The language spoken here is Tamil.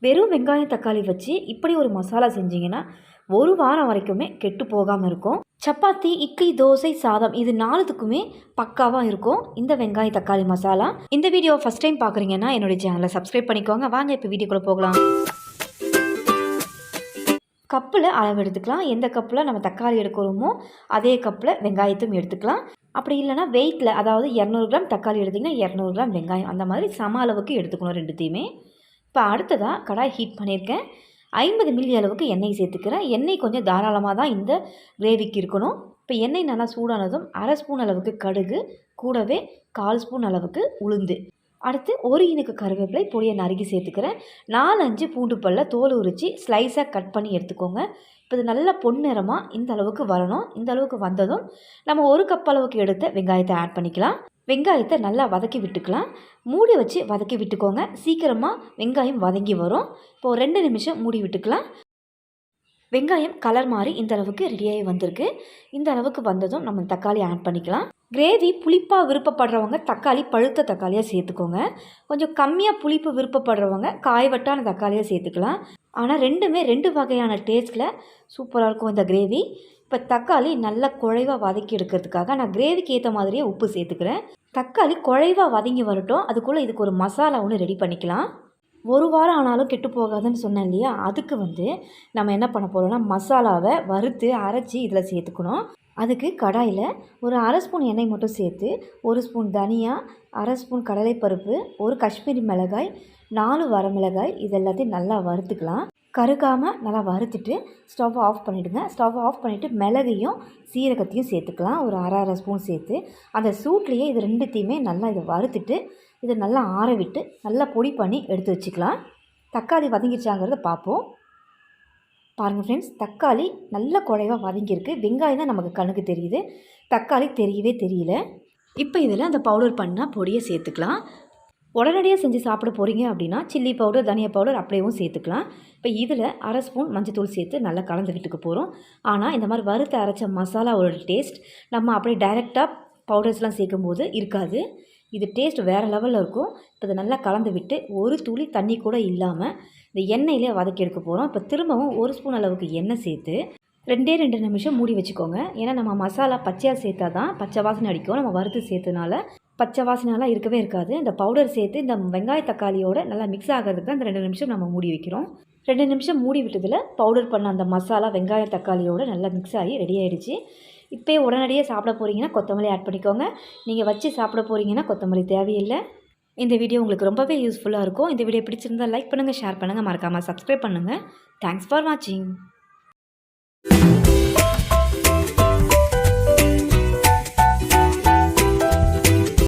வெறும் வெங்காயம் தக்காளி வச்சு இப்படி ஒரு மசாலா செஞ்சிங்கன்னா ஒரு வாரம் வரைக்குமே கெட்டு போகாமல் இருக்கும். சப்பாத்தி, இட்லி, தோசை, சாதம் இது 4த்துக்குமே பக்காவாக இருக்கும் இந்த வெங்காய தக்காளி மசாலா. இந்த வீடியோ ஃபஸ்ட் டைம் பார்க்குறீங்கன்னா என்னுடைய சேனலை சப்ஸ்கிரைப் பண்ணிக்கோங்க. வாங்க இப்போ வீடியோக்குள்ளே போகலாம். கப்பில் அளவு எடுத்துக்கலாம். எந்த கப்பில் நம்ம தக்காளி எடுக்கிறோமோ அதே கப்பில் வெங்காயத்தையும் எடுத்துக்கலாம். அப்படி இல்லைனா வெயிட்டில், அதாவது 200 கிராம் தக்காளி எடுத்திங்கன்னா 200 கிராம் வெங்காயம், அந்த மாதிரி சம அளவுக்கு எடுத்துக்கணும் ரெண்டுத்தையுமே. இப்போ அடுத்ததாக கடாய் ஹீட் பண்ணியிருக்கேன். 50 மில்லி அளவுக்கு எண்ணெய் சேர்த்துக்கிறேன். எண்ணெய் கொஞ்சம் தாராளமாக தான் இந்த கிரேவிக்கு இருக்கணும். இப்போ எண்ணெய் நல்லா சூடானதும் 1/2 ஸ்பூன் அளவுக்கு கடுகு, கூடவே 1/4 ஸ்பூன் அளவுக்கு உளுந்து, அடுத்து 1 இனுக்கு கருவேப்பிலை பொடியை நறுக்கி சேர்த்துக்கிறேன். 4-5 பூண்டு பல்ல தோல் உரித்து ஸ்லைஸாக கட் பண்ணி எடுத்துக்கோங்க. இப்போ இது நல்லா பொன்னிறமாக இந்த அளவுக்கு வரணும். இந்த அளவுக்கு வந்ததும் நம்ம 1 கப் அளவுக்கு எடுத்த வெங்காயத்தை ஆட் பண்ணிக்கலாம். வெங்காயத்தை நல்லா வதக்கி விட்டுக்கலாம். மூடி வச்சு வதக்கி விட்டுக்கோங்க. சீக்கிரமாக வெங்காயம் வதங்கி வரும். இப்போது 2 நிமிஷம் மூடி விட்டுக்கலாம். வெங்காயம் கலர் மாறி இந்த அளவுக்கு ரெடியாகி வந்திருக்கு. இந்த அளவுக்கு வந்ததும் நம்ம தக்காளி ஆட் பண்ணிக்கலாம். கிரேவி புளிப்பாக விருப்பப்படுறவங்க தக்காளி பழுத்த தக்காளியாக சேர்த்துக்கோங்க. கொஞ்சம் கம்மியாக புளிப்பு விருப்பப்படுறவங்க காய்வட்டான தக்காளியாக சேர்த்துக்கலாம். ஆனால் ரெண்டுமே 2 வகையான டேஸ்ட்டில் சூப்பராக இருக்கும் இந்த கிரேவி. இப்போ தக்காளி நல்லா குழைவாக வதக்கி எடுக்கிறதுக்காக நான் கிரேவிக்கு ஏற்ற மாதிரியே உப்பு சேர்த்துக்கிறேன். தக்காளி குழைவாக வதங்கி வரட்டும். அதுக்குள்ளே இதுக்கு ஒரு மசாலா ஒன்று ரெடி பண்ணிக்கலாம். ஒரு வாரம் ஆனாலும் கெட்டு போகாதுன்னு சொன்னேன் இல்லையா, அதுக்கு நம்ம என்ன பண்ண போகிறோம்னா மசாலாவை வறுத்து அரைச்சி இதில் சேர்த்துக்கணும். அதுக்கு கடாயில் ஒரு 1/2 ஸ்பூன் எண்ணெய் மட்டும் சேர்த்து 1 ஸ்பூன் தனியா, 1/2 ஸ்பூன் கடலைப்பருப்பு, 1 காஷ்மீரி மிளகாய், 4 வரமிளகாய் இது எல்லாத்தையும் நல்லா வறுத்துக்கலாம். கருகாமல் நல்லா வறுத்துட்டு ஸ்டவ் ஆஃப் பண்ணிவிடுங்க. ஸ்டவ் ஆஃப் பண்ணிவிட்டு மிளகையும் சீரகத்தையும் சேர்த்துக்கலாம். ஒரு 1/2 ஸ்பூன் சேர்த்து அந்த சூட்லேயே இது ரெண்டுத்தையுமே நல்லா இதை வறுத்துட்டு இதை நல்லா ஆற விட்டு நல்லா பொடி பண்ணி எடுத்து வச்சுக்கலாம். தக்காளி வதங்கிடுச்சாங்கிறத பார்ப்போம். பாருங்கள் ஃப்ரெண்ட்ஸ், தக்காளி நல்ல குழைவாக வதங்கியிருக்கு. வெங்காயம் தான் நமக்கு கண்ணுக்கு தெரியுது, தக்காளி தெரியவே தெரியல. இப்போ இதில் அந்த பவுடர் பண்ண பொடியை சேர்த்துக்கலாம். உடனடியாக செஞ்சு சாப்பிட போகிறீங்க அப்படின்னா சில்லி பவுடர், தனியா பவுடர் அப்படியேவும் சேர்த்துக்கலாம். இப்போ இதில் 1/2 ஸ்பூன் மஞ்சத்தூள் சேர்த்து நல்லா கலந்து விட்டுக்க போகிறோம். ஆனால் இந்த மாதிரி வறுத்து அரைச்ச மசாலாவோட டேஸ்ட் நம்ம அப்படியே டைரெக்டாக பவுடர்ஸ்லாம் சேர்க்கும்போது இருக்காது. இது டேஸ்ட் வேறு லெவலில் இருக்கும். இப்போ இதை நல்லா கலந்து விட்டு ஒரு துளி தண்ணி கூட இல்லாமல் இந்த எண்ணெயிலே வதக்கி எடுக்க போகிறோம். இப்போ திரும்பவும் 1 ஸ்பூன் அளவுக்கு எண்ணெய் சேர்த்து 2 நிமிஷம் மூடி வச்சுக்கோங்க. ஏன்னா நம்ம மசாலா பச்சையாக சேர்த்தா தான் பச்சை வாசனை அடிக்கும். நம்ம வறுத்து சேர்த்தனால பச்சை வாசனைலாம் இருக்கவே இருக்காது. இந்த பவுடர் சேர்த்து இந்த வெங்காய தக்காளியோட நல்லா மிக்ஸ் ஆகிறதுக்கு தான் இந்த 2 நிமிஷம் நம்ம மூடி வைக்கிறோம். 2 நிமிஷம் மூடி விட்டதில் பவுடர் பண்ண அந்த மசாலா வெங்காய தக்காளியோடு நல்லா மிக்ஸ் ஆகி ரெடி ஆகிடுச்சு. இப்போ உடனடியாக சாப்பிட போகிறீங்கன்னா கொத்தமல்லி ஆட் பண்ணிக்கோங்க. நீங்கள் வச்சு சாப்பிட போகிறீங்கன்னா கொத்தமல்லி தேவையில்லை. இந்த வீடியோ உங்களுக்கு ரொம்பவே யூஸ்ஃபுல்லாக இருக்கும். இந்த வீடியோ பிடிச்சிருந்தால் லைக் பண்ணுங்கள், ஷேர் பண்ணுங்கள், மறக்காமல் சப்ஸ்கிரைப் பண்ணுங்கள். தேங்க்ஸ் ஃபார் வாட்சிங்.